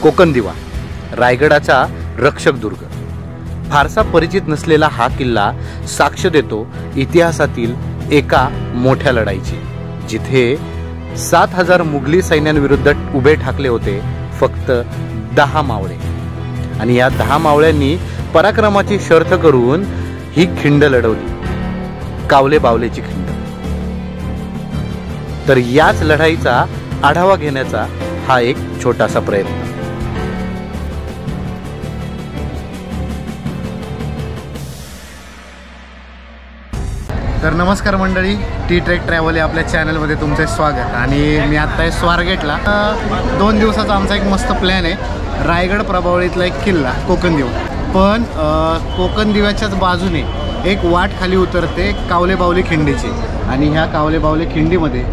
कोकण दिवा, रायगडाचा रक्षक दुर्ग। फारसा परिचित नसलेला हा किल्ला साक्ष देतो इतिहासातील एका मोठ्या लढाईची, जिथे 7000 मुघली सैन्यांविरुद्ध उभे ठाकले होते फक्त 10 मावळे। आणि या 10 मावळ्यांनी पराक्रमाची शर्थ करून ही खिंड लढवली, कावले बावलेची खिंड। तर याच लढाईचा आढावा घेण्याचा हा एक छोटासा प्रयत्न। तर नमस्कार मंडळी, टी ट्रेक ट्रॅव्हल या आपल्या चॅनलमध्ये तुमचे स्वागत। आणि मी आता आहे स्वारगेटला। 2 दिवसाचा आमचा एक मस्त प्लॅन आहे, रायगड प्रभावळीतला एक किल्ला कोकण दिवा। पण कोकण दिव्याच्याच बाजूने एक वाट खाली उतरते कावले बावले खिंडीची। आणि ह्या कावले बावले खिंडीमध्ये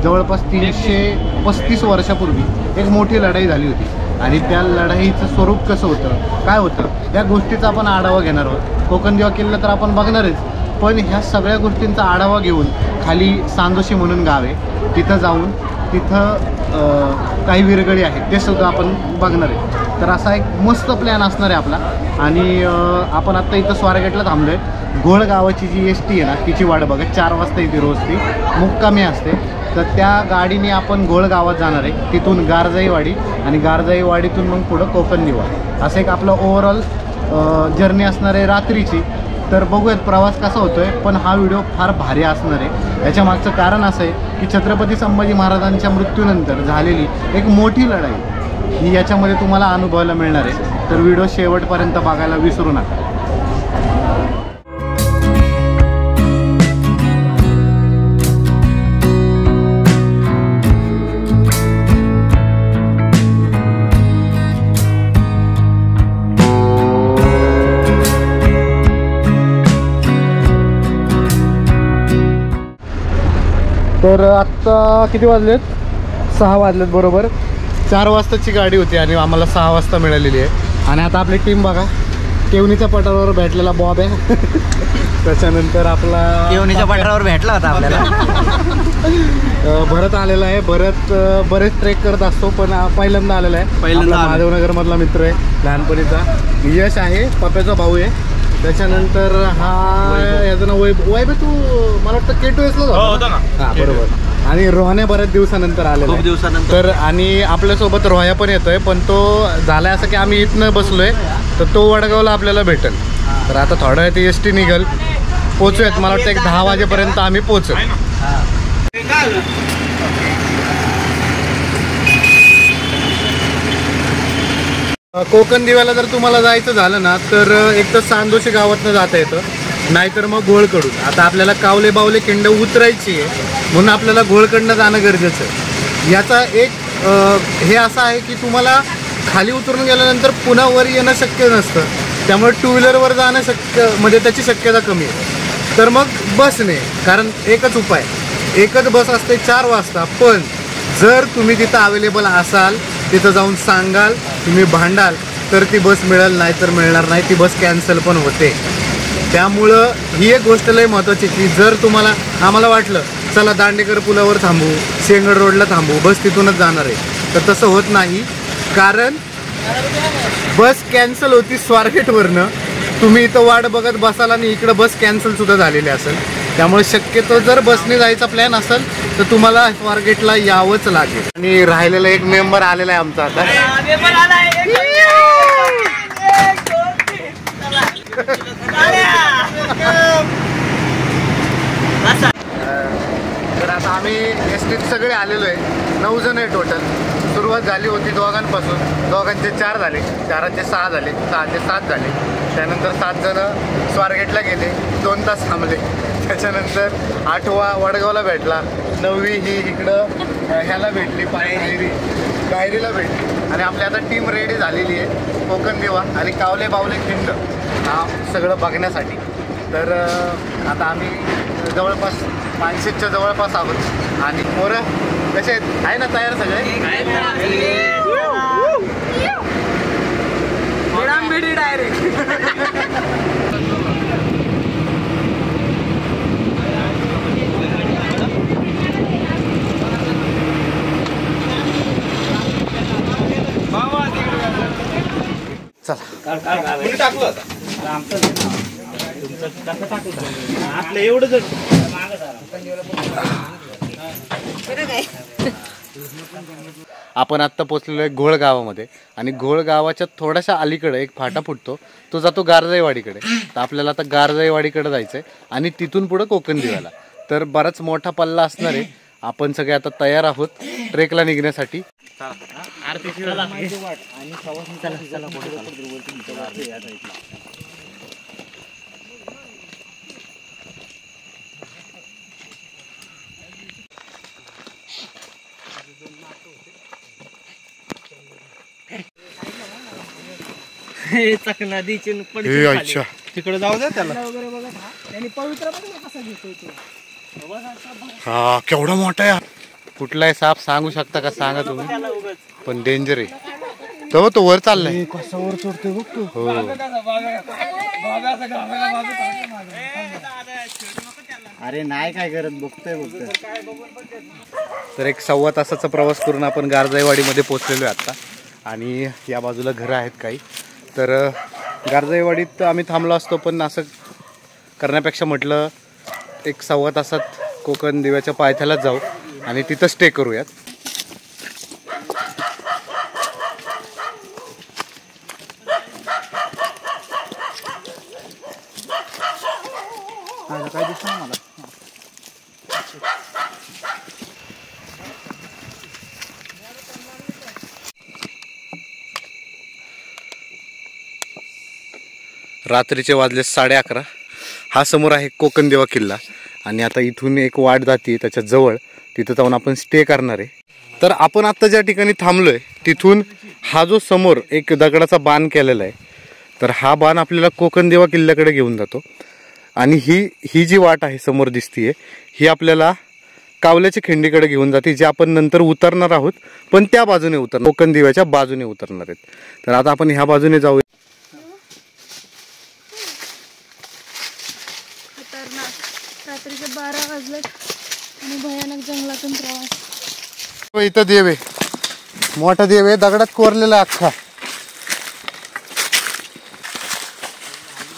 जवळपास 335 वर्षापूर्वी एक मोठी लढाई झाली होती। आणि त्या लढाईचं स्वरूप कसं होतं, काय होतं, या गोष्टीचा आपण आढावा घेणार आहोत। कोकण दिवा किल्ला तर आपण बघणारच, पण ह्या सगळ्या गोष्टींचा आढावा घेऊन खाली सांदोशी म्हणून गाव आहे, तिथं जाऊन तिथं काही विरगळी आहेत ते सुद्धा आपण बघणार आहे। तर असा एक मस्त प्लॅन असणार आहे आपला। आणि आपण आत्ता इथं स्वारगेटला थांबलो आहे। घोळ गावाची जी ST आहे ना, तिची वाट बघा, 4 वाजता येते रोज, ती मुक्कामी असते। तर त्या गाडीने आपण घोळ गावात जाणार आहे, तिथून गारजाईवाडी आणि गारजाईवाडीतून मग पुढं कोकण दिवा, असं एक आपलं ओव्हरऑल जर्नी असणार आहे रात्रीची। तर बघूयात प्रवास कसा होतोय, पण हा व्हिडिओ फार भारी असणार आहे। याच्या मागचं कारण असं आहे की छत्रपती संभाजी महाराजांच्या मृत्यूनंतर झालेली एक मोठी लढाई ही याच्यामध्ये तुम्हाला अनुभवायला मिळणार आहे। तर व्हिडिओ शेवटपर्यंत बघायला विसरू नका। तर आत्ता किती वाजलेत? 6 वाजलेत बरोबर। 4 वाजताची गाडी होती आणि आम्हाला 6 वाजता मिळालेली आहे। आणि आता आपली टीम बघा, केवणीच्या पठारावर भेटलेला बॉब आहे त्याच्यानंतर आपला केवणीच्या पठारावर भेटला होता आपल्याला भरत आलेला आहे। भरत बरेच ट्रेक करत असतो, पण पहिल्यांदा आलेला आहे। महादेवनगर मधला मित्र आहे लहानपणीचा। यश आहे, पप्याचा भाऊ आहे। त्याच्यानंतर हा याचं नाव वैभव, तू मला वाटतं K2S ला होता ना? हां बरोबर। आणि रोहण्या बऱ्याच दिवसानंतर आलेला, खूप दिवसानंतर। तर आणि आपल्यासोबत रोहया पण येतोय, पण तो झालाय असं की आम्ही इथनं बसलोय, तर तो वडगावला आपल्याला भेटेल। तर आता थोडा वेळ ती ST निघेल, पोचूयात। मला वाटतं एक 10 वाजेपर्यंत आम्ही पोचू। कोकण दिव्याला जर तुम्हाला जायचं झालं ना, तर एक तर सांदोशी गावातनं जाता येतं, नाहीतर मग घोळकडून। आता आपल्याला कावले बावले खिंड उतरायची आहे, म्हणून आपल्याला घोळकडनं जाणं गरजेचं आहे। याचा एक हे असं आहे की तुम्हाला खाली उतरून गेल्यानंतर पुन्हा वर येणं शक्य नसतं, त्यामुळे 2 व्हीलरवर जाणं म्हणजे त्याची शक्यता कमी आहे। तर मग बसने, कारण एकच उपाय, एकच बस असते 4 वाजता। पण जर तुम्ही तिथं अवेलेबल असाल, तिथं जाऊन सांगाल, तुम्ही भांडाल, तर ती बस मिळेल, नाही तर मिळणार नाही, ती बस कॅन्सल पण होते। त्यामुळं ही एक गोष्ट लय महत्त्वाची की जर तुम्हाला आम्हाला वाटलं चला दांडेकर पुलावर थांबू, शेंगड रोडला थांबू, बस तिथूनच जाणार आहे, तर तसं होत नाही। कारण बस कॅन्सल होती स्वारगेटवरनं, तुम्ही इथं वाट बघत बसाल आणि इकडं बस कॅन्सल सुद्धा झालेली असेल। त्यामुळे शक्यतो जर बसने जायचा प्लॅन असेल तर तुम्हाला स्वारगेटला यावंच लागेल। आणि राहिलेला एक मेंबर आलेला आहे आमचा आता। तर आता आम्ही STत सगळे आलेलो आहे, 9 जण आहे टोटल। सुरुवात झाली होती दोघांपासून, दोघांचे 4 झाले, 4चे 6 झाले, 6चे 7 झाले। त्यानंतर 7 जण स्वारगेटला गेले, 2 तास थांबले। त्याच्यानंतर 8वा वडगावला भेटला, 9वी ही इकडं ह्याला भेटली, गायरीला भेटली। आणि आपली आता टीम रेडी झालेली आहे कोकण दिवा आणि कावले बावले खिंड हा सगळं बघण्यासाठी। तर आता आम्ही जवळपास 500च्या जवळपास आहोत। आणि मोरं कसे आहेत, आहे ना तयार सगळे? डायरेक्ट आपण आत्ता पोचलेलो आहे घोळ गावामध्ये आणि घोळ गावाच्या थोड्याशा अलीकडे एक फाटा फुटतो, तो जातो गारजाईवाडीकडे. तर आपल्याला आता गारजाईवाडीकडे जायचं आहे आणि तिथून पुढं कोकण दिव्याला. तर बराच मोठा पल्ला असणार आहे. आपण सगळे आता तयार आहोत ट्रेकला निघण्यासाठी. तिकडे जाऊ द्या त्याला. हा केवढा मोठा आहे. कुठलाही साप सांगू शकता का? सांगा तुम्ही. पण डेंजर आहे. तो वर चाललाय. कसा वर चढतोय बघ तू. हो. अरे नाही काय करत, बघतोय फक्त. तर एक 1.25 तासाचा प्रवास करून आपण गारजाईवाडीमध्ये पोहोचलेलो आहे आता. आणि या बाजूला घरं आहेत काही. तर गारजाईवाडीत आम्ही थांबलो असतो, पण असं करण्यापेक्षा म्हटलं एक 1.25 तासात कोकण दिव्याच्या पायथ्यालाच जाऊ आणि तिथं स्टे करूयात. काय दिसत नाही मला. रात्रीचे वाजले 11:30. हा समोर आहे कोकण देवा किल्ला आणि आता इथून एक वाट जाते त्याच्या जवळ, तिथं जाऊन आपण स्टे करणार आहे. तर आपण आता ज्या ठिकाणी थांबलोय तिथून हा जो समोर एक दगडाचा बाण केलेला आहे, तर हा बाण आपल्याला कोकण देवा किल्ल्याकडे घेऊन जातो. आणि ही जी वाट आहे समोर दिसतीये, ही आपल्याला कावल्याच्या खिंडीकडे घेऊन जाते, जे आपण नंतर उतरणार आहोत. पण त्या बाजूने उतरणार, कोकण दिव्याच्या बाजूने उतरणार आहेत. तर आता आपण ह्या बाजूने जाऊया. रात्रीचे 12 वाजलेत आणि भयानक जंगलातून प्रवास. इथं देव आहे, मोठा देव आहे, दगडात कोरलेला अख्खा.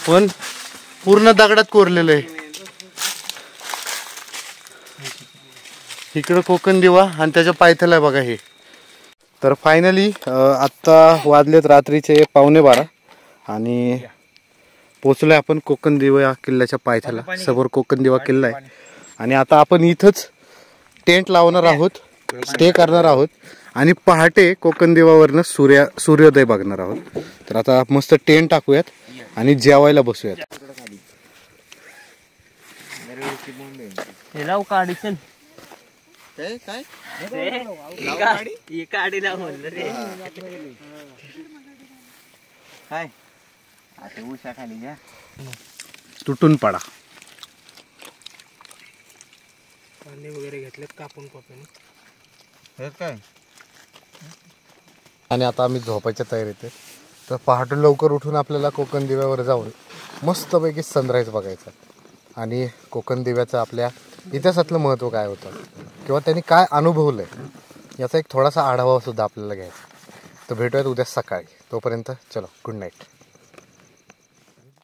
पण पूर्ण दगडात कोरलेलं आहे. इकडं कोकण दिवा आणि त्याच्या पायथ्याला बघा हे. तर फायनली आत्ता वाजलेत रात्रीचे 11:15 आणि पोचलोय आपण कोकण दिवा किल्ल्याच्या पायथ्याला. समोर कोकण दिवा किल्ला आहे आणि आता आपण इथंच टेंट लावणार आहोत, स्टे करणार आहोत आणि पहाटे कोकण दिवावरनं सूर्योदय बघणार आहोत. तर आता मस्त टेंट टाकूयात आणि जेवायला बसूयात. काय आता उशा खाली घ्या. तुटून पडा. कांदे वगैरे घेतलेत कापून कापून. काय आणि आता आम्ही झोपायच्या तयारीत आहे. तर पहाटे लवकर उठून आपल्याला कोकण दिव्यावर जाऊन मस्तपैकी सनराईज बघायचा आणि कोकण दिव्याचं आपल्या इतिहासातलं महत्त्व काय होतं किंवा त्यांनी काय अनुभवलं आहे याचा एक थोडासा आढावा सुद्धा आपल्याला घ्यायचा. तर भेटूयात उद्या सकाळी. तोपर्यंत चलो, गुड नाईट.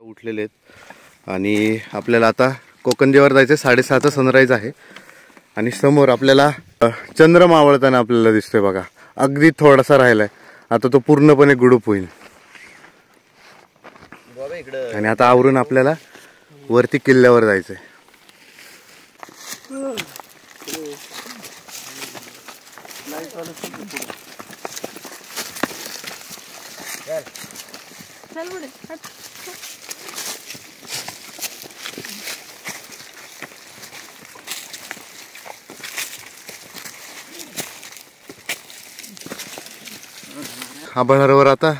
उठलेले आहेत आणि आपल्याला आता कोकण दिव्यावर जायचं. 6:30चा सनराईज आहे आणि समोर आपल्याला चंद्र मावळताना आपल्याला दिसतोय बघा. अगदी थोडासा राहिलाय, आता तो पूर्णपणे गुडूप होईल. आणि आता आवरून आपल्याला वरती किल्ल्यावर जायचंय. चल पुढे. आभाळावर आता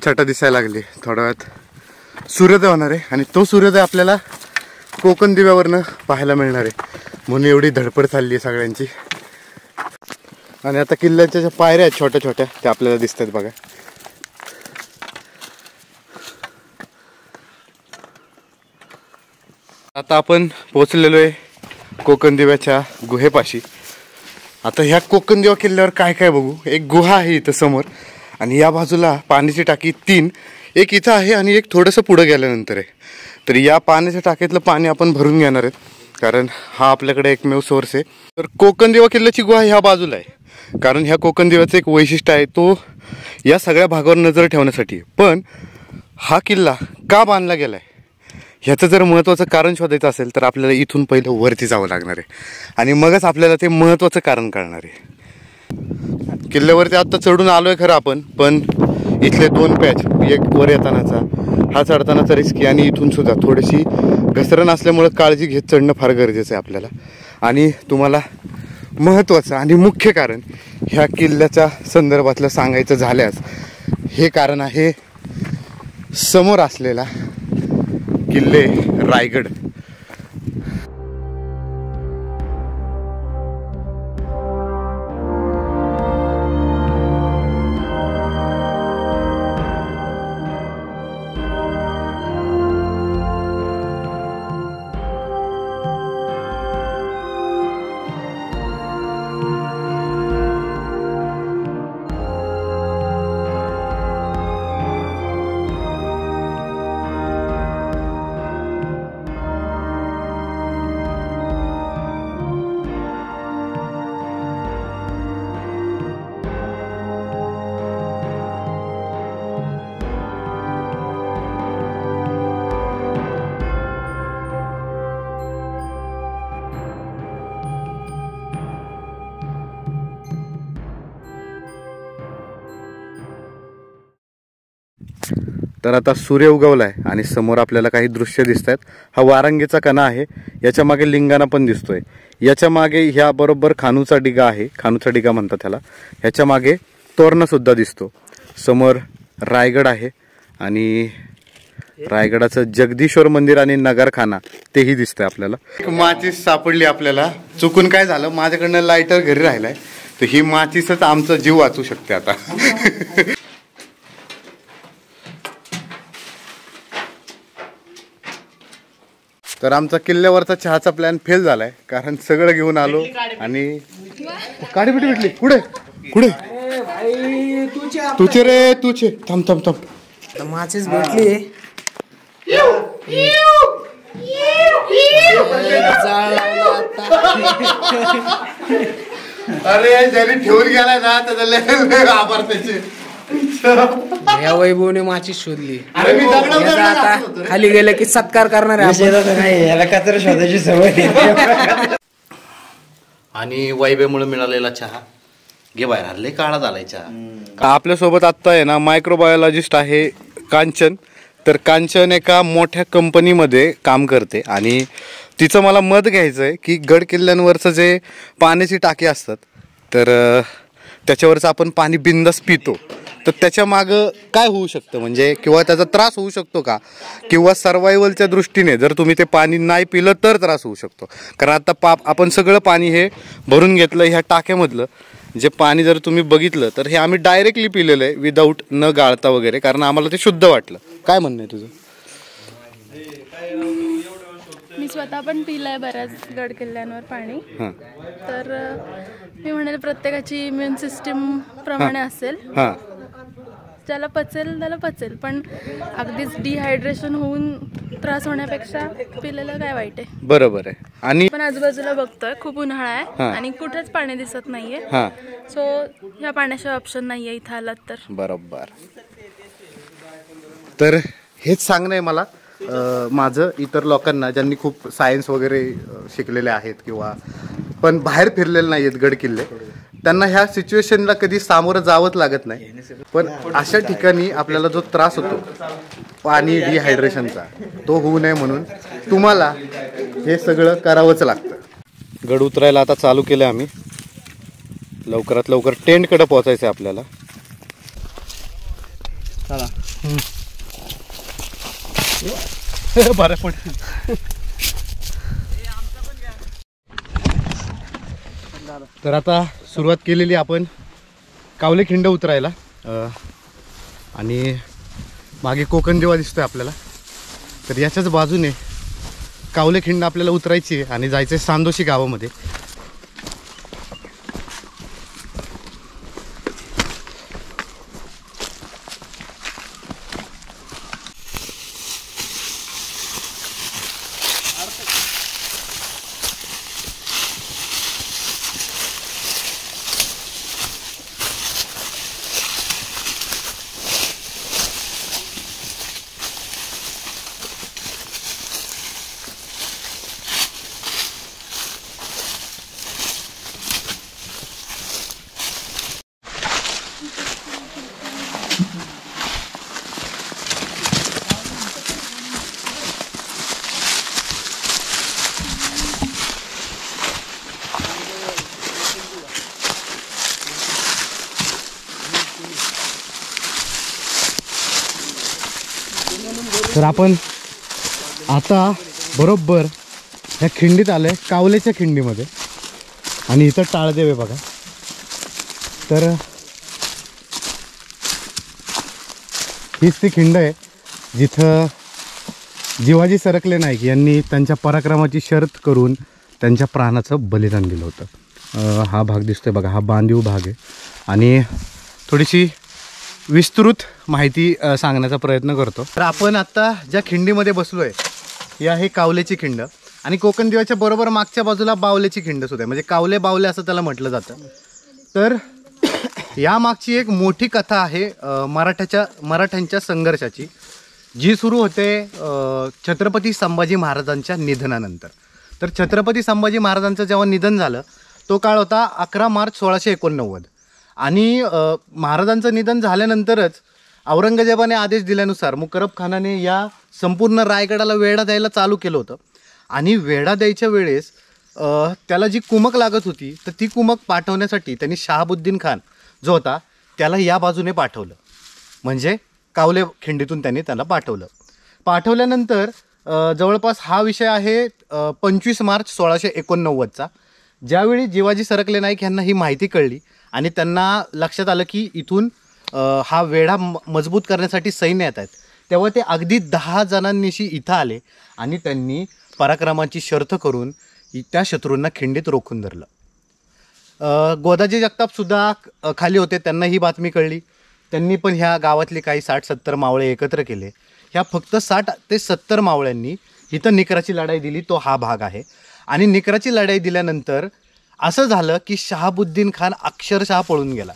छटा दिसायला लागली. थोड्या वेळात सूर्योदय होणार आहे आणि तो सूर्योदय आपल्याला कोकण दिव्यावरनं पाहायला मिळणार आहे. म्हणून एवढी धडपड चालली आहे सगळ्यांची. आणि आता किल्ल्याच्या ज्या पायऱ्या आहेत छोट्या छोट्या, त्या आपल्याला दिसत आहेत बघा. आता आपण पोहोचलेलो आहे कोकण दिव्याच्या गुहेपाशी. आता ह्या कोकण दिवा किल्ल्यावर काय काय बघू. एक गुहा आहे इथं समोर आणि या बाजूला पाण्याची टाकी 3, एक इथं आहे आणि एक थोडंसं पुढं गेल्यानंतर आहे. तर या पाण्याच्या टाकीतलं पाणी आपण भरून घेणार आहेत, कारण हा आपल्याकडे एकमेव सोर्स आहे. तर कोकणदेवा किल्ल्याची गुहा ह्या बाजूला आहे, कारण ह्या कोकणदेवाचं एक वैशिष्ट्य आहे, तो या सगळ्या भागावर नजर ठेवण्यासाठी. पण हा किल्ला का बांधला गेला आहे ह्याचं जर महत्त्वाचं कारण शोधायचं असेल तर आपल्याला इथून पहिलं वरती जावं लागणार आहे आणि मगच आपल्याला ते महत्त्वाचं कारण कळणार आहे. किल्ल्यावरती आत्ता चढून आलो आहे खरं आपण, पण इथले 2 पॅच, एक वर येतानाचा, हा चढतानाचा रिस्की आणि इथून सुद्धा थोडीशी घसरण असल्यामुळं काळजी घेत चढणं फार गरजेचं आहे आपल्याला. आणि तुम्हाला महत्त्वाचं आणि मुख्य कारण ह्या किल्ल्याच्या संदर्भातलं सांगायचं झाल्यास हे कारण आहे समोर असलेला किल्ले रायगड. तर आता सूर्य उगवला आहे आणि समोर आपल्याला काही दृश्य दिसत आहेत. हा वारंगीचा कणा आहे, याच्या मागे लिंगाणा पण दिसतोय. याच्या मागे ह्या बरोबर खानूचा डिगा आहे, खानूचा डिगा म्हणतात त्याला. ह्याच्या मागे तोरणा सुद्धा दिसतो. समोर रायगड आहे आणि रायगडाचं जगदीश्वर मंदिर आणि नगरखाना तेही दिसतंय आपल्याला. एक माचीस सापडली आपल्याला. चुकून काय झालं, माझ्याकडनं लायटर घरी राहिलाय, तर ही माचीसच आमचा जीव वाचू शकते आता. तर आमचा किल्ल्यावरचा चहाचा प्लॅन फेल झालाय, कारण सगळं घेऊन आलो आणि काडी बिटी भेटली. कुठे कुठे तुझे रे तुझे, थांब थांब थांब, माचीच भेटली. अरे ज्याने ठेवून गेलाय ना त्याचा आभार त्याचे. या वैभवने माची शोधली. अरे मी आता खाली गेलं की सत्कार करणार आहे. याला कातर शोधायची सवय. आणि वैभवमुळे मिळालेला चहा घे बाहेर, हल्ले काळा झालाय चहा. आपल्यासोबत आत्ता आहे ना मायक्रोबायोलॉजिस्ट आहे कांचन. तर कांचन एका मोठ्या कंपनीमध्ये काम करते आणि तिचं मला मत घ्यायचं आहे की गड किल्ल्यांवरचं जे पाण्याची टाकी असतात तर त्याच्यावरचं आपण पाणी बिंदास पितो, तर त्याच्या मागं काय होऊ शकतं, म्हणजे किंवा त्याचा त्रास होऊ शकतो का, किंवा सर्वायवलच्या दृष्टीने जर तुम्ही ते पाणी नाही पिलं तर त्रास होऊ शकतो. कारण आता आपण सगळं पाणी हे भरून घेतलं ह्या टाक्यामधलं. जे पाणी जर तुम्ही बघितलं तर हे आम्ही डायरेक्टली पिलेलं आहे, विदाऊट न गाळता वगैरे, कारण आम्हाला ते शुद्ध वाटलं. काय म्हणणं आहे तुझं? मी स्वतः पण पिलंय बऱ्याच गड किल्ल्यांवर पाणी. तर मी म्हणेल प्रत्येकाची इम्युन सिस्टीम प्रमाणे असेल. ज्याला पचेल त्याला पचेल, पण अगदीच डिहायड्रेशन होऊन त्रास होण्यापेक्षा पिलेलं काय वाईट आहे. बरोबर आहे. आणि पण आजूबाजूला बघतोय खूप उन्हाळा आहे आणि कुठेच पाणी दिसत नाहीये. सो ह्या पाण्याशिवाय ऑप्शन नाहीये इथं आलात तर. बरोबर. तर हेच सांगणं आहे मला माझं इतर लोकांना ज्यांनी खूप सायन्स वगैरे शिकलेले आहेत किंवा पण बाहेर फिरलेले नाही आहेत गड किल्ले, त्यांना ह्या सिच्युएशनला कधी सामोरं जावंच लागत नाही. पण अशा ठिकाणी आपल्याला जो त्रास होतो पाणी डिहायड्रेशनचा, तो होऊ नये म्हणून तुम्हाला हे सगळं करावंच लागतं. गड उतरायला आता चालू केलं आम्ही. लवकरात लवकर टेंटकडे पोहोचायचं आहे आपल्याला. चला बरं पडतं. तर आता सुरुवात केलेली आपण कावलेखिंड उतरायला आणि मागे कोकणदेवा दिसतोय आपल्याला. तर याच्याच बाजूने कावलेखिंड आपल्याला उतरायची आहे आणि जायचं आहे सांदोशी गावामध्ये. तर आपण आता बरोबर ह्या खिंडीत आलोय, कावलेच्या खिंडीमध्ये. आणि इथं टाळदेव आहे बघा. तर हीच ती खिंड आहे जिथं जिवाजी सरकले नाईक यांनी त्यांच्या पराक्रमाची शर्त करून त्यांच्या प्राणाचं बलिदान दिलं होतं. हा भाग दिसतोय बघा, हा बांधीव भाग आहे. आणि थोडीशी विस्तृत माहिती सांगण्याचा प्रयत्न करतो. तर आपण आत्ता ज्या खिंडीमध्ये बसलो आहे ही आहे कावलेची खिंड. आणि कोकण दिव्याच्या बरोबर मागच्या बाजूला बावलेची खिंड सुद्धा आहे, म्हणजे कावले बावले असं त्याला म्हटलं जातं. तर या मागची एक मोठी कथा आहे मराठ्यांच्या संघर्षाची, जी सुरू होते छत्रपती संभाजी महाराजांच्या निधनानंतर. तर छत्रपती संभाजी महाराजांचं जेव्हा निधन झालं तो काळ होता 11 मार्च 1689. आणि महाराजांचं निधन झाल्यानंतरच औरंगजेबाने आदेश दिल्यानुसार मुकरब खानाने या संपूर्ण रायगडाला वेढा द्यायला चालू केलं होतं. आणि वेढा द्यायच्या वेळेस त्याला जी कुमक लागत होती तर ती कुमक पाठवण्यासाठी त्यांनी शहाबुद्दीन खान जो होता त्याला या बाजूने पाठवलं, म्हणजे कावले खिंडीतून त्यांनी त्याला पाठवल्यानंतर जवळपास हा विषय आहे 25 मार्च 1689चा. ज्यावेळी जिवाजी सरकले नाईक यांना ही माहिती कळली आणि त्यांना लक्षात आलं की इथून हा वेढा मजबूत करण्यासाठी सैन्य येत आहेत, तेव्हा ते अगदी 10 जणांनीशी इथं आले आणि त्यांनी पराक्रमाची शर्थ करून त्या शत्रूंना खिंडीत रोखून धरलं. गोदाजी जगतापसुद्धा खाली होते, त्यांना ही बातमी कळली. त्यांनी पण ह्या गावातले काही 60-70 मावळे एकत्र केले. ह्या फक्त 60 ते 70 मावळ्यांनी इथं निकराची लढाई दिली. तो हा भाग आहे. आणि निकराची लढाई दिल्यानंतर असं झालं की शहाबुद्दीन खान अक्षरशः पळून गेला.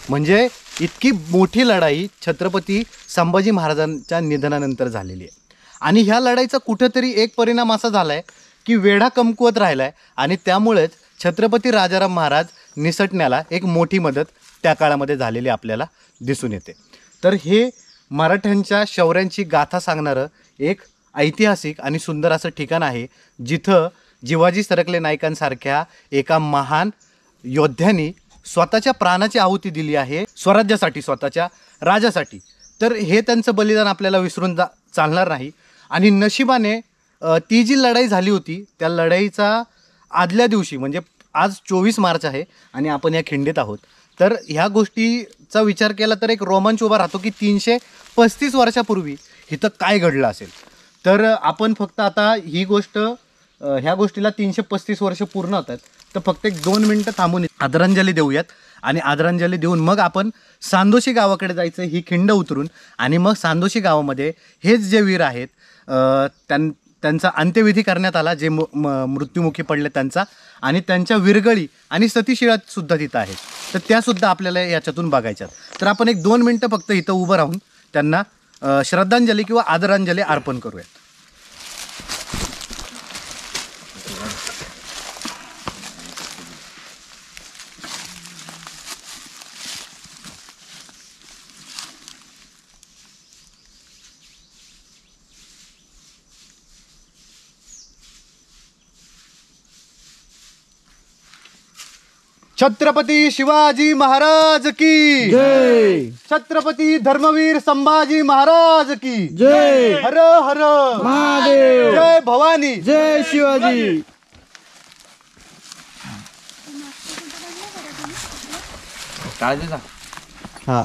म्हणजे इतकी मोठी लढाई छत्रपती संभाजी महाराजांच्या निधनानंतर झालेली आहे. आणि ह्या लढाईचा कुठेतरी एक परिणाम असा झाला आहे की वेढा कमकुवत राहिला आहे आणि त्यामुळेच छत्रपती राजाराम महाराज निसटण्याला एक मोठी मदत त्या काळामध्ये झालेली आपल्याला दिसून येते. तर हे मराठ्यांच्या शौर्यांची गाथा सांगणारं एक ऐतिहासिक आणि सुंदर असं ठिकाण आहे, जिथं जिवाजी सरकले नाईकांसारख्या एका महान योद्ध्यांनी स्वतःच्या प्राणाची आहुती दिली आहे स्वराज्यासाठी, स्वतःच्या राजासाठी. तर हे त्यांचं बलिदान आपल्याला विसरून चालणार नाही. आणि नशिबाने ती जी लढाई झाली होती त्या लढाईचा आदल्या दिवशी, म्हणजे आज 24 मार्च आहे आणि आपण या खिंडीत आहोत, तर ह्या गोष्टीचा विचार केला तर एक रोमांच उभा राहतो की 335 वर्षापूर्वी इथं काय घडलं असेल. तर आपण फक्त आता ही गोष्ट, ह्या गोष्टीला 335 वर्ष पूर्ण होतात, तर फक्त एक 2 मिनटं थांबून आदरांजली देऊयात. आणि आदरांजली देऊन मग आपण सांदोशी गावाकडे जायचं, ही खिंड उतरून. आणि मग सांदोशी गावामध्ये हेच जे वीर आहेत त्यांचा अंत्यविधी करण्यात आला, जे मृत्युमुखी पडले त्यांचा. आणि त्यांच्या विरगळी आणि सतीशिळा सुद्धा तिथं आहेत, तर त्यासुद्धा आपल्याला याच्यातून बघायच्यात. तर आपण एक 2 मिनटं फक्त इथं उभं राहून त्यांना श्रद्धांजली किंवा आदरांजली अर्पण करूयात. छत्रपती शिवाजी महाराज की जय. छत्रपती धर्मवीर संभाजी महाराज की जय. हर हर महादेव. जय भवानी. जय शिवाजी. हा,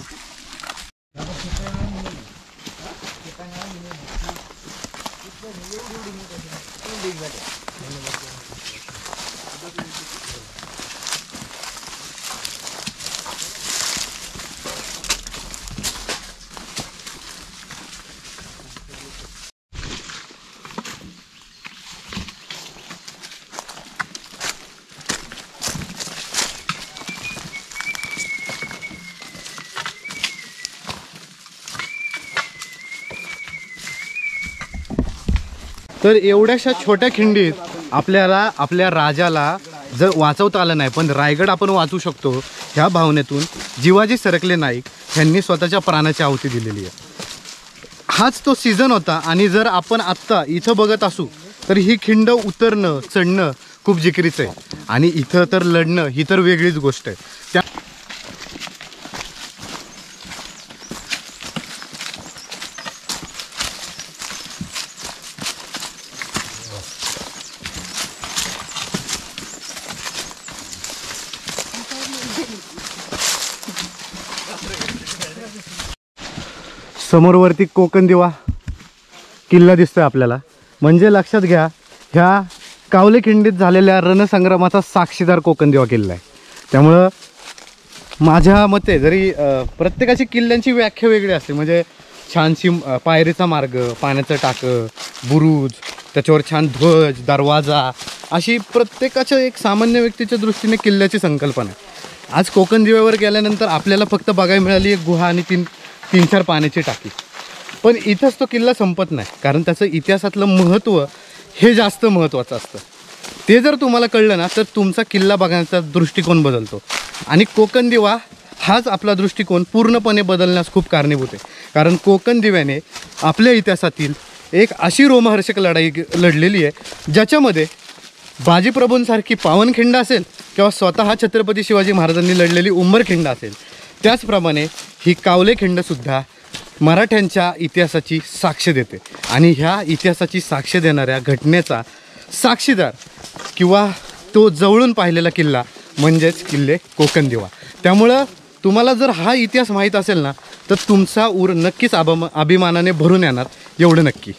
तर एवढ्याशा छोट्या खिंडीत आपल्याला आपल्या राजाला जर वाचवता आलं नाही, पण रायगड आपण वाचू शकतो ह्या भावनेतून जिवाजी सरकले नाईक यांनी स्वतःच्या प्राणाची आहुती दिलेली आहे. हाच तो सीझन होता. आणि जर आपण आत्ता इथं बघत असू तर ही खिंड उतरणं चढणं खूप जिकिरीचं आहे. आणि इथं तर लढणं ही तर वेगळीच गोष्ट आहे. त्या समोरवरती कोकण दिवा किल्ला दिसतोय आपल्याला, म्हणजे लक्षात घ्या ह्या कावलेखिंडीत झालेल्या रणसंग्रामाचा साक्षीदार कोकण दिवा किल्ला आहे. त्यामुळं माझ्या मते जरी प्रत्येकाची किल्ल्यांची व्याख्या वेगळी असते, म्हणजे छानशी पायरीचा मार्ग, पाण्याचं टाकं, बुरुज, त्याच्यावर छान ध्वज, दरवाजा, अशी प्रत्येकाच्या एक सामान्य व्यक्तीच्या दृष्टीने किल्ल्याची संकल्पना आहे. आज कोकण दिव्यावर गेल्यानंतर आपल्याला फक्त बघायला मिळाली एक गुहा आणि तीन चार पाण्याची टाकी. पण इथंच तो किल्ला संपत नाही, कारण त्याचं इतिहासातलं महत्त्व हे जास्त महत्त्वाचं असतं. ते जर तुम्हाला कळलं ना तर तुमचा किल्ला बघण्याचा दृष्टिकोन बदलतो. आणि कोकण दिवा हाच आपला दृष्टिकोन पूर्णपणे बदलण्यास खूप कारणीभूत आहे. कारण कोकण दिव्याने आपल्या इतिहासातील एक अशी रोमहर्षक लढाई लढलेली आहे ज्याच्यामध्ये बाजीप्रभूंसारखी पावनखिंड असेल किंवा स्वतः छत्रपती शिवाजी महाराजांनी लढलेली उंबरखिंड असेल, त्याचप्रमाणे ही कावलेखिंडसुद्धा मराठ्यांच्या इतिहासाची साक्ष देते. आणि ह्या इतिहासाची साक्ष देणाऱ्या घटनेचा साक्षीदार किंवा तो जवळून पाहिलेला किल्ला म्हणजेच किल्ले कोकण दिवा. त्यामुळं तुम्हाला जर हा इतिहास माहीत असेल ना तर तुमचा ऊर नक्कीच अभिमानाने भरून येणार, एवढं नक्की.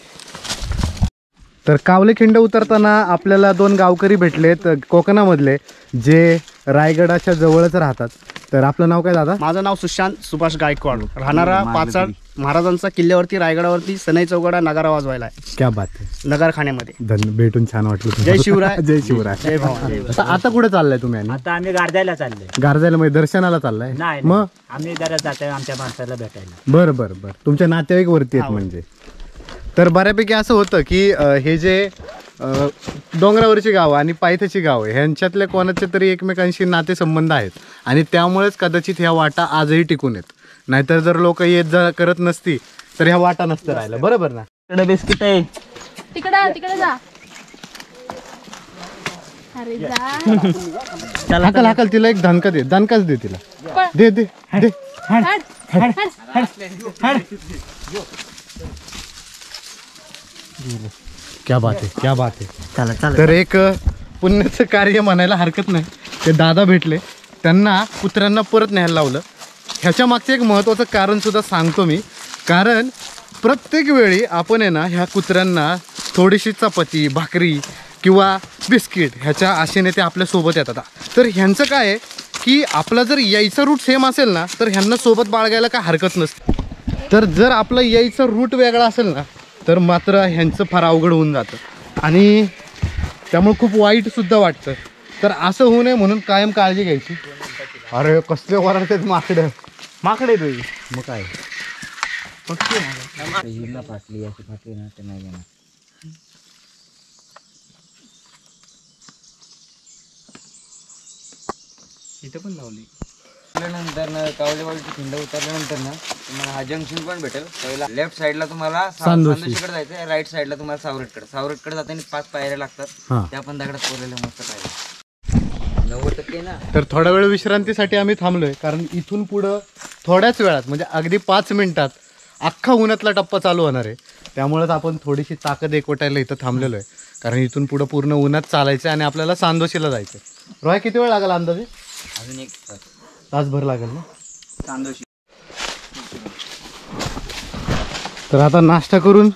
तर कावलेखिंड उतरताना आपल्याला 2 गावकरी भेटलेत कोकणामधले, जे रायगडाच्या जवळच राहतात. तर आपलं नाव काय दादा? माझं नाव सुशांत सुभाष गायकवाड, राहणारा पाचाड. महाराजांचा किल्ल्यावरती रायगडावरती सनई चौघडा नगारा वाजवायला आहे. क्या बात आहे. नगरखान्यामध्ये भेटून छान वाटलं. जय शिवराय. जय शिवराय. जय भवानी. आता कुठे चाललाय तुम्ही? आता आम्ही गारजायला चाललोय. गारजायला म्हणजे दर्शनाला चाललाय? नाही, मग आम्ही जरा जातोय आमच्या माणसाला भेटायला. बरं बरं बरं. तुमच्या नातेवाईक वरती आहेत म्हणजे. तर बऱ्यापैकी असं होतं की हे जे डोंगरावरची गावं आणि पायथ्याची गावं ह्यांच्यातल्या कोणाचे तरी एकमेकांशी नातेसंबंध आहेत आणि त्यामुळेच कदाचित ह्या वाटा आजही टिकून आहेत. नाहीतर जर लोक येत जा करत नसती तर ह्या वाटा नसतं राहिलं. बरोबर ना? इकडे बिस्किट आहे. तिकडे जा. अरे जा. हाकल तिला एक दणका दे. दणकाच दे तिला. दे दे दे. क्या बात आहे, क्या बात आहे. चला. तर एक पुण्याचं कार्य म्हणायला हरकत नाही. ते दादा भेटले, त्यांना कुत्र्यांना परत न्यायला लावलं. ह्याच्या मागचं एक महत्त्वाचं कारण सुद्धा सांगतो मी. कारण प्रत्येक वेळी आपण आहे ना ह्या कुत्र्यांना थोडीशी चपाती, भाकरी किंवा बिस्किट ह्याच्या आशेने ते आपल्यासोबत येतात. तर ह्यांचं काय आहे की आपला जर यायचा रूट सेम असेल ना तर ह्यांना सोबत बाळगायला काय हरकत नसते. तर जर आपलं यायचा रूट वेगळा असेल ना तर मात्र ह्यांचं फार अवघड होऊन जातं आणि त्यामुळे खूप वाईटसुद्धा वाटतं. तर असं होऊ नये म्हणून कायम काळजी घ्यायची. अरे कसले वराडतात माकडं. माकडे तुझी मग काय इथे पण लावली. नंतर कावलेवाडीची खिंड उतरल्यानंतर ना तुम्हाला हा जंक्शन पण भेटेल. पहिला लेफ्ट साईडला तुम्हाला सांदोशी. सांदोशीकडे जायचं, राईट साईडला तुम्हाला सावरटकडे जाताना 5 पायऱ्या लागतात. हां. त्या पण दगडात कोरलेल्या मस्त पायऱ्या 90% ना. तर थोडा वेळ विश्रांतीसाठी आम्ही थांबलोय, कारण इथून पुढं थोड्याच वेळात म्हणजे अगदी 5 मिनिटात अख्खा उन्हातला टप्पा चालू होणार आहे. त्यामुळेच आपण थोडीशी ताकद एकवटायला इथं थांबलेलो आहे, कारण इथून पुढं पूर्ण उन्हात चालायचं आणि आपल्याला सांदोशीला जायचं. रॉय किती वेळ लागेल अंदाजे? अजून 1 तासभर लागेल ना. सांदोशी. तर आता नाश्ता करून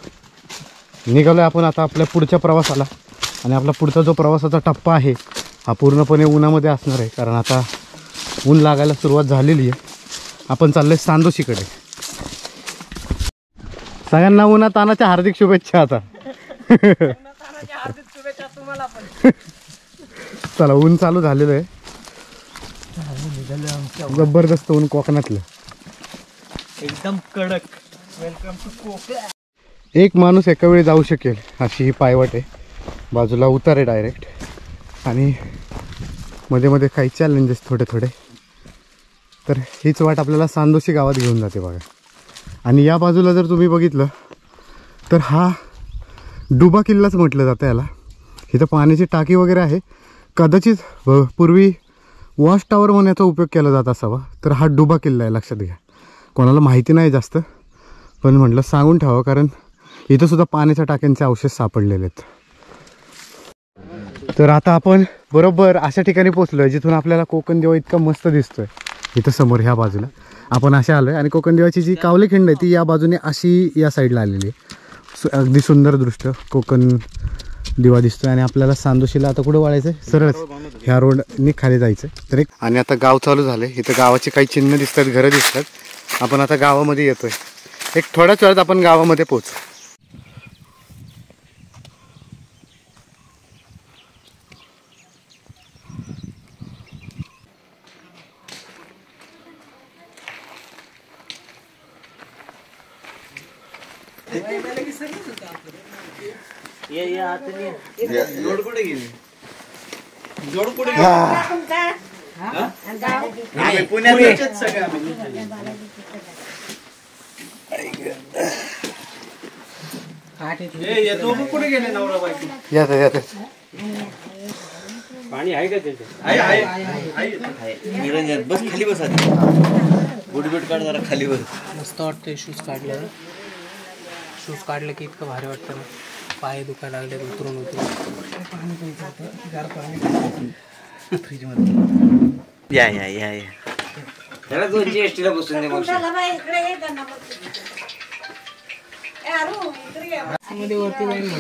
निघालोय आपण आता आपल्या पुढच्या प्रवासाला. आणि आपला पुढचा जो प्रवासाचा टप्पा आहे हा पूर्णपणे उन्हामध्ये असणार आहे, कारण आता ऊन लागायला सुरुवात झालेली आहे. आपण चाललोय सांदोशीकडे. सगळ्यांना उन्हात तानाच्या हार्दिक शुभेच्छा. आता चला, ऊन चालू झालेलं आहे. जबरदस्त ऊन कोकणातलं एकदम कडक. Welcome to Konkan. एक माणूस एका वेळी जाऊ शकेल अशी ही पायवाट आहे. बाजूला उतार आहे डायरेक्ट आणि मध्ये मध्ये काही चॅलेंजेस थोडे थोडे. तर हीच वाट आपल्याला सांदोशी गावात घेऊन जाते बघा. आणि या बाजूला जर तुम्ही बघितलं तर हा डुबा किल्लाच म्हटलं जातं याला. इथं पाण्याची टाकी वगैरे आहे. कदाचित पूर्वी वॉच टावर म्हणण्याचा उपयोग केला जात असावा. तर हा डुबा किल्ला आहे, लक्षात घ्या. कोणाला माहिती नाही जास्त, पण म्हटलं सांगून ठेवावं, कारण इथं सुद्धा पाण्याच्या टाक्यांचे अवशेष सापडलेले आहेत. तर आता आपण बरोबर अशा ठिकाणी पोचलो आहे जिथून आपल्याला कोकण दिवा इतका मस्त दिसतोय. इथं समोर ह्या बाजूला. आपण अशा आलो आहे. आणि कोकण दिवाची जी कावले खिंड आहे ती या बाजूने अशी या साईडला आलेली आहे. अगदी सुंदर दृश्य कोकण दिवा दिसतोय. आणि आपल्याला सांदोशीला आता कुठं वळायचं आहे? सरळच ह्या रोडनी खाली जायचं आहे. तर एक आणि आता गाव चालू झालं. इथं गावाची काही चिन्ह दिसतात, घरं दिसतात. आपण आता गावामध्ये येतोय. एक थोड्याच वेळात आपण गावामध्ये पोहोचू. पाणी आहे का त्याच्यात? बस खाली बस गुडबीट काढ जरा खाली बस. मस्त वाटतंय शूज काढलं. शूज काढलं की इतकं भारी वाटतं ना. पाय दुखायला लागले उतरून उतरून. या या या या त्याला 2 GST ला बसून दे. मध्ये वरती जाईल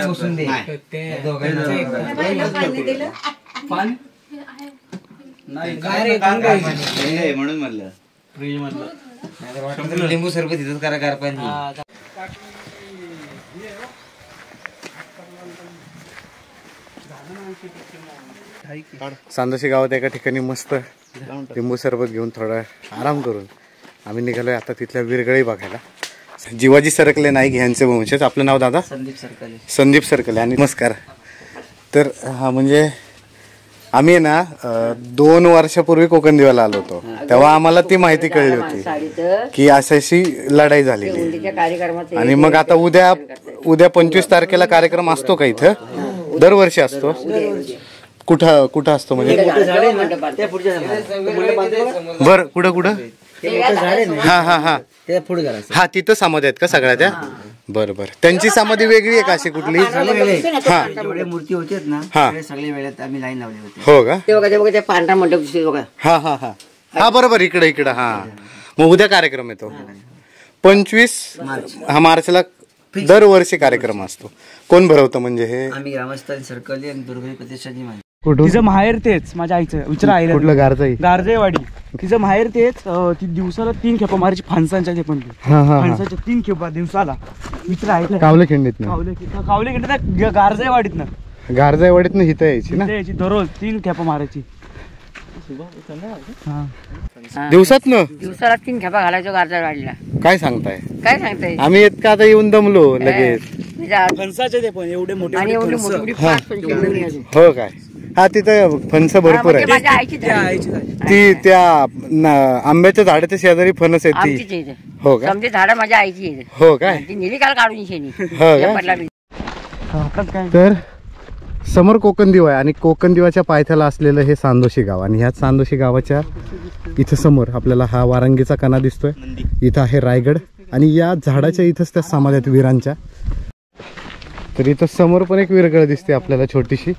बसून दे. म्हणून म्हणलं फ्रीज मधलं लिंबू सरबत इथंच करा गार पाणी. सांदोशी गावात एका ठिकाणी मस्त लिंबू सरबत घेऊन थोडा आराम करून आम्ही निघालोय आता तिथल्या विरगळी बघायला. जीवाजी सरकले नाईक यांचे वंशज. आपलं नाव दादा? संदीप सरकले. आणि नमस्कार. तर हा म्हणजे आम्ही ना 2 वर्षापूर्वी कोकण दिवाला आलो होतो. तेव्हा आम्हाला ती माहिती कळली होती की अशी लढाई झालेली. आणि मग आता उद्या 25 तारखेला कार्यक्रम असतो का इथं? दरवर्षी असतो. कुठं असतो म्हणजे? बर कुठं? हा तिथं समाधी आहेत का सगळ्या त्या? बरं. त्यांची समाधी वेगळी आहे का अशी कुठली? हा मूर्ती होती ना सगळे वेळेत आम्ही लाईन लावली होती. हो का? ते पांढरा मंडप दिसतो बघा. हा बरोबर इकडं. हा मग उद्या कार्यक्रम येतो 25 मार्चला. दरवर्षी कार्यक्रम असतो. कोण भरवतं म्हणजे हे? आम्ही ग्रामस्थ सर्कल आणि दुर्गाई प्रतिष्ठानची माहिती. तिचं माहेर तेच माझ्या आईचं विचार आहे. कुठलं? गारजाईवाडी. तिचं माहेर तेच. ती दिवसाला 3 खेपा मारायची फणसांच्या. ते पण फणसाच्या 3 खेपा दिवसाला. विचार आहे कावले खिंडीत कावले खिंडीत गारजाईवाडीत ना. गारजाईवाडीत ना इथं यायची ना. दररोज 3 खेपा मारायची दिवसाला 3 खेपा घालायचो गारजाईवाडीला. काय सांगताय? आम्ही येत का आता येऊन दमलो लगेच. फणसाचे ते पण एवढे मोठे. आणि एवढी मोठी 5-25. हो काय? हा तिथं फणस भरपूर आहे. माझ्या आईची ती त्या आंब्याच्या झाडाच्या शेजारी फणस आहे ती. हो का? समजे झाडं माझ्या आईची आहे. हो काय? ती नेली काल काढून शेणी. हो काय? तर समोर कोकण दिवा आहे आणि कोकण दिवाच्या पायथ्याला असलेलं हे सांदोशी गाव. आणि ह्याच सांदोशी गावाच्या इथं समोर आपल्याला हा वारंगीचा कणा दिसतोय. इथं आहे रायगड. आणि या झाडाच्या इथंच त्या समाध्यात वीरांच्या. तर इथं समोर पण एक विरगळ दिसते आपल्याला छोटीशी.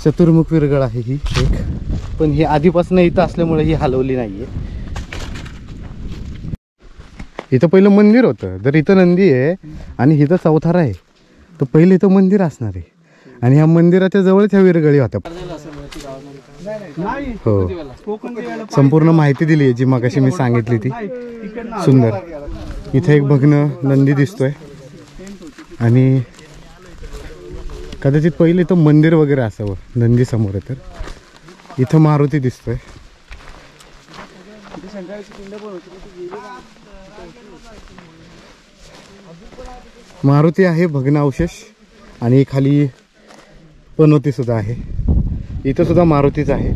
चतुर्मुख विरगळ आहे ही एक. पण ही आधीपासून इथं असल्यामुळे ही हलवली नाहीये. इथं पहिलं मंदिर होतं. तर इथं नंदी आहे आणि इथं चौथारा आहे. तर पहिले इथं मंदिर असणार आहे. आणि ह्या मंदिराच्या जवळच ह्या विरगळी होत्या. हो संपूर्ण माहिती दिली आहे जी मगाशी मी सांगितली ती. सुंदर. इथे एक भग्न नंदी दिसतोय. आणि कदाचित पहिले इथं मंदिर वगैरे असावं नंदी समोर आहे. तर इथं मारुती दिसतोय. मारुती आहे भग्नावशेष. आणि खाली पनोती सुद्धा आहे. इथं सुद्धा मारुतीच आहे.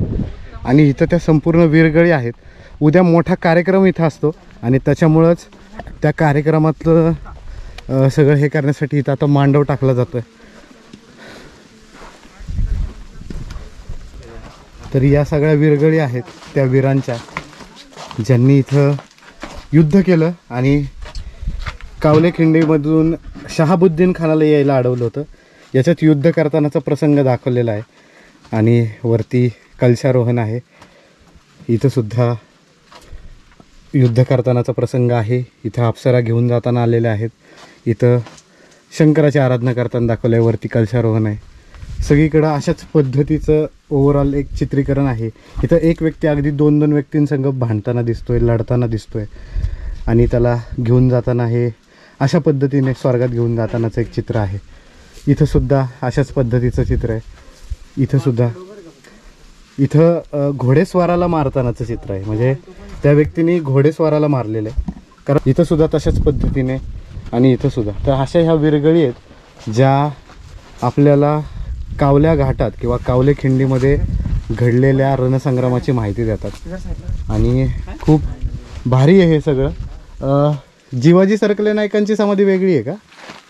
आणि इथं त्या संपूर्ण विरगळी आहेत. उद्या मोठा कार्यक्रम इथं असतो आणि त्याच्यामुळंच त्या कार्यक्रमातलं सगळं हे करण्यासाठी इथं आता मांडव टाकला जातोय. तर या सगळ्या विरगळी आहेत त्या वीरांच्या ज्यांनी इथं युद्ध केलं आणि कावले खिंडीमधून शहाबुद्दीन खानाला यायला अडवलं होतं. याच्यात युद्ध करतानाचा प्रसंग दाखवलेला आहे. आणि वरती कलशारोहण आहे. इथं सुद्धा युद्ध करतानाचा प्रसंग आहे. इथं अप्सरा घेऊन जाताना आलेल्या आहेत. इथं शंकराची आराधना करताना दाखवलं आहे. वरती कलशारोहण आहे. सगळीकडं अशाच पद्धतीचं ओव्हरऑल एक चित्रीकरण आहे. इथं एक व्यक्ती अगदी 2-2 व्यक्तींसंग भांडताना दिसतोय, लढताना दिसतोय आणि त्याला घेऊन जाताना हे अशा पद्धतीने स्वर्गात घेऊन जातानाचं एक चित्र आहे. इथं सुद्धा अशाच पद्धतीचं चित्र आहे. इथं सुद्धा इथं घोडेस्वाराला मारतानाचं चित्र आहे. म्हणजे त्या व्यक्तीने घोडेस्वाराला मारलेलं आहे. कारण इथं सुद्धा तशाच पद्धतीने आणि इथं सुद्धा. तर अशा ह्या विरगळी आहेत ज्या आपल्याला कावल्या घाटात किंवा कावले खिंडीमध्ये घडलेल्या रणसंग्रामाची माहिती देतात आणि खूप भारी आहे हे सगळं. जिवाजी सरकले नायकांची समाधी वेगळी आहे का?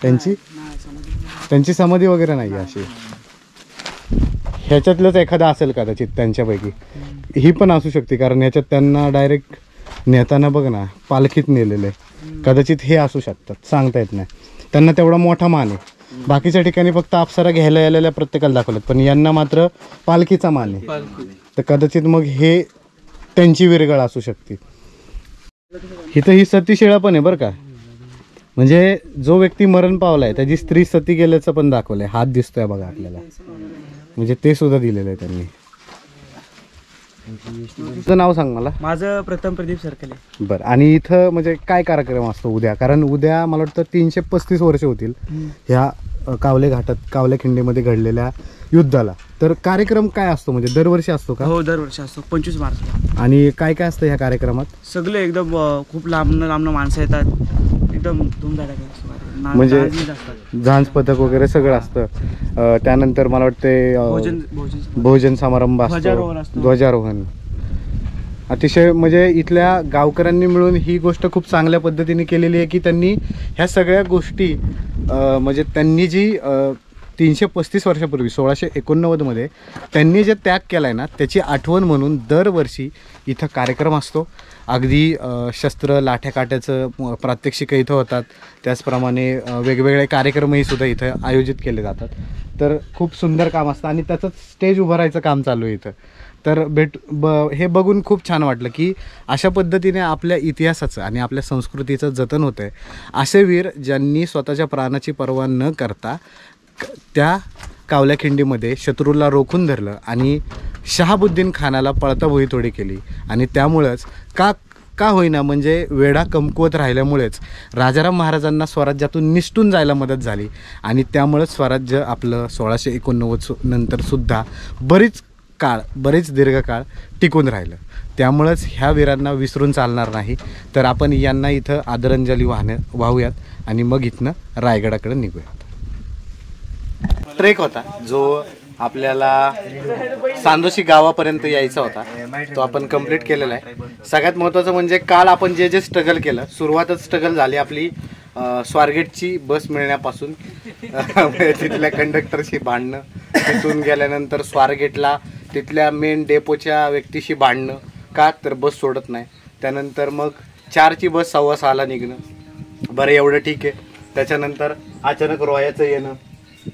त्यांची समाधी वगैरे नाही आहे अशी. ह्याच्यातलंच एखादा असेल कदाचित त्यांच्यापैकी. ही पण असू शकते कारण ह्याच्यात त्यांना डायरेक्ट नेताना बघ ना पालखीत नेलेलं आहे. कदाचित हे असू शकतात, सांगता येत नाही. त्यांना तेवढा मोठा मान आहे. बाकीच्या ठिकाणी फक्त अप्सरा घ्यायला आलेल्या प्रत्येकाला दाखवलं, पण यांना मात्र पालखीचा मान आहे. तर कदाचित मग हे त्यांची विरगळ असू शकते. इथं ही सतीशिळा पण आहे बरं का. म्हणजे जो व्यक्ती मरण पावलाय त्याची स्त्री सती गेल्याचं पण दाखवलंय. हात दिसतोय बघा आपल्याला. म्हणजे ते सुद्धा दिलेलं आहे त्यांनी. तुझं नाव सांग मला. माझं प्रथम प्रदीप सरकले. बरं. आणि इथं म्हणजे काय कार्यक्रम असतो उद्या? कारण उद्या मला वाटतं 335 वर्ष होतील ह्या कावले घाटात कावले खिंडीमध्ये घडलेल्या युद्धाला. तर कार्यक्रम काय असतो? म्हणजे दरवर्षी असतो का? हो, दरवर्षी असतो 25 मार्चला. आणि काय काय असतं ह्या कार्यक्रमात? सगळे एकदम खूप लांबनं माणसं येतात. एकदम धूमधडाक्यात असतो. म्हणजे झांज पथक वगैरे सगळं असतं. त्यानंतर मला वाटते भोजन समारंभ असतो, ध्वजारोहण. अतिशय म्हणजे इथल्या गावकऱ्यांनी मिळून ही गोष्ट खूप चांगल्या पद्धतीने केलेली आहे की त्यांनी ह्या सगळ्या गोष्टी म्हणजे त्यांनी जी 335 वर्षापूर्वी 1689 मध्ये त्यांनी जे त्याग केला आहे ना त्याची आठवण म्हणून दरवर्षी इथं कार्यक्रम असतो. अगदी शस्त्र लाठ्या काट्याचं प्रात्यक्षिकं इथं होतात. त्याचप्रमाणे वेगवेगळे कार्यक्रमही सुद्धा इथं आयोजित केले जातात. तर खूप सुंदर काम असतं आणि त्याचं स्टेज उभारायचं काम चालू आहे इथं. तर हे बघून खूप छान वाटलं की अशा पद्धतीने आपल्या इतिहासाचं आणि आपल्या संस्कृतीचं जतन होतं आहे. असे वीर ज्यांनी स्वतःच्या प्राणाची पर्वा न करता त्या कावल्या खिंडीमध्ये शत्रूला रोखून धरलं आणि शहाबुद्दीन खानाला पळता भुईतोडी केली. आणि त्यामुळंच का होईना म्हणजे वेढा कमकुवत राहिल्यामुळेच राजाराम महाराजांना स्वराज्यातून निसटून जायला मदत झाली. आणि त्यामुळंच स्वराज्य आपलं 1689 नंतरसुद्धा बरेच दीर्घकाळ टिकून राहिलं. त्यामुळंच ह्या वीरांना विसरून चालणार नाही. तर आपण यांना इथं आदरांजली वाहूयात आणि मग इथनं रायगडाकडे निघूयात. ट्रेक होता जो आपल्याला सांदोशी गावापर्यंत यायचा होता तो आपण कंप्लीट केलेला आहे. सगळ्यात महत्त्वाचं म्हणजे काल आपण जे स्ट्रगल केलं, सुरुवातच स्ट्रगल झाली आपली स्वारगेटची बस मिळण्यापासून. तिथल्या कंडक्टरशी भांडणं, तिथून गेल्यानंतर स्वारगेटला तिथल्या मेन डेपोच्या व्यक्तीशी भांडणं का तर बस सोडत नाही. त्यानंतर मग 4ची बस 6:15ला निघणं. बरं एवढं ठीक आहे. त्याच्यानंतर अचानक रोयाचं येणं,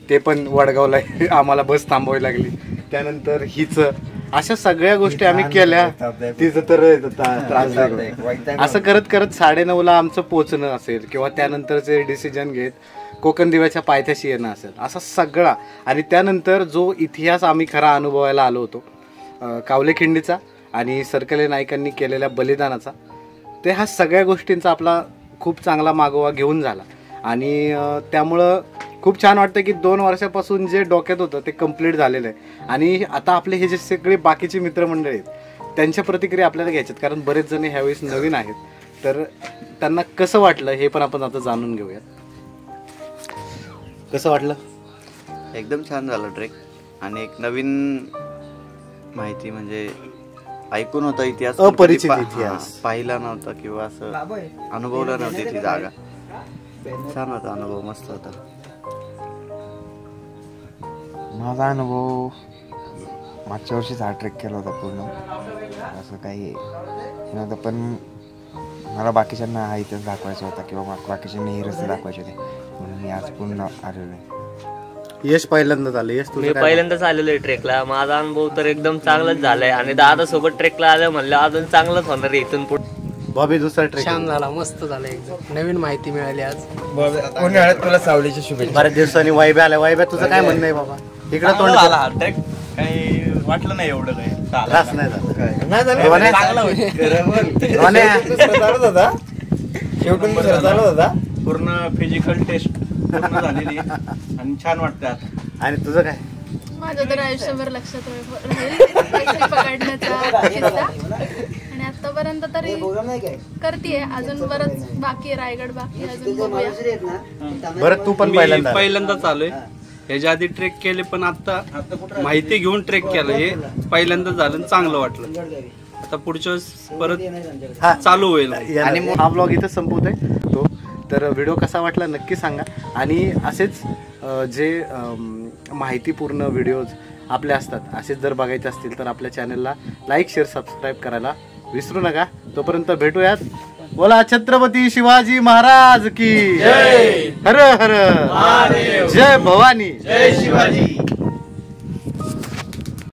ते पण वडगावला आम्हाला बस थांबवावी लागली. त्यानंतर अशा सगळ्या गोष्टी आम्ही केल्या. तिचं तर त्रासदायक. असं करत करत 9:30ला आमचं पोचणं असेल किंवा त्यानंतरचे डिसिजन घेत कोकण दिव्याच्या पायथ्याशी येणं असेल, असा सगळा. आणि त्यानंतर जो इतिहास आम्ही खरा अनुभवायला आलो होतो कावले खिंडीचा आणि सरकले नायकांनी केलेल्या बलिदानाचा, ते ह्या सगळ्या गोष्टींचा आपला खूप चांगला मागोवा घेऊन झाला. आणि त्यामुळं खूप छान वाटतं की 2 वर्षापासून जे डोक्यात होतं ते कंप्लीट झालेलं आहे. आणि आता आपले हे जे सगळे बाकीचे मित्रमंडळी आहेत त्यांच्या प्रतिक्रिया आपल्याला घ्यायच्यात. कारण बरेच जण ह्यावेळेस नवीन आहेत. तर त्यांना कसं वाटलं हे पण आपण आता जाणून घेऊयात. कसं वाटलं? एकदम छान झालं ट्रेक. आणि एक नवीन माहिती म्हणजे ऐकून होता इतिहास, अपरिचित इतिहास पाहिला नव्हता किंवा असं अनुभवलं नव्हती ती जागा. छान होता अनुभव, मस्त होता. माझा अनुभव मागच्या वर्षीच हा ट्रेक केला होता पूर्ण. असं काही नव्हतं, पण मला बाकीच्यांना हा इतिहास दाखवायचा होता किंवा बाकीच्यांना हे रस्ते दाखवायचे होते म्हणून मी आज पूर्ण आलेलो आहे. यश पहिल्यांदाच आलं. यश मी तुझं काय? पहिल्यांदाच आलेलो आहे ट्रेकला. माझा अनुभव तर एकदम चांगलाच झालाय आणि दादा सोबत ट्रेकला आलं म्हणलं अजून चांगलंच होणार आहे इथून पुढे. बॉबी दुसरा ट्रेक छान झाला, मस्त झाला, एकदम नवीन माहिती मिळाली आज. उन्हाळ्यात तुला सावलीच्या शुभेच्छा. बऱ्याच दिवसांनी वायब्या आल्या. वायब्या तुझं काय म्हणणं आहे बाबा? इकडे तोंड ट्रेक काही वाटलं नाही एवढं काही त्रास नाही झाला. नाही झालं रोहन्या? रोहन्या? चालत होता शेवटून दुसरा चालत होता. पूर्ण फिजिकल टेस्ट पूर्ण झालेली आणि छान वाटतं आता. आणि तुझं काय? माझं तर आयुष्यभर लक्षात राहील माहिती पकडण्याचा किस्सा. आणि आतापर्यंत तरी करतीये, अजून बरंच बाकी आहे, रायगड बाकी आहे, अजून बघूया. बरं तू पण मी पहिल्यांदा पहिल्यांदाच आलोय. ह्याच्या आधी ट्रेक केले पण आता माहिती घेऊन ट्रेक केलं, हे पहिल्यांदाच झालं आणि चांगलं वाटलं. आता पुढच्या वेळेस परत चालू होईल. आणि हा ब्लॉग इथं संपवतोय तो. तर व्हिडिओ कसा वाटला नक्की सांगा. आणि असेच जे माहितीपूर्ण व्हिडिओज आपले असतात असेच जर बघायचे असतील तर आपल्या चॅनलला लाईक शेअर सबस्क्राईब करायला विसरू नका. तोपर्यंत भेटूयात. बोला छत्रपती शिवाजी महाराज की जय. हर हर जय भवानी, जय शिवाजी.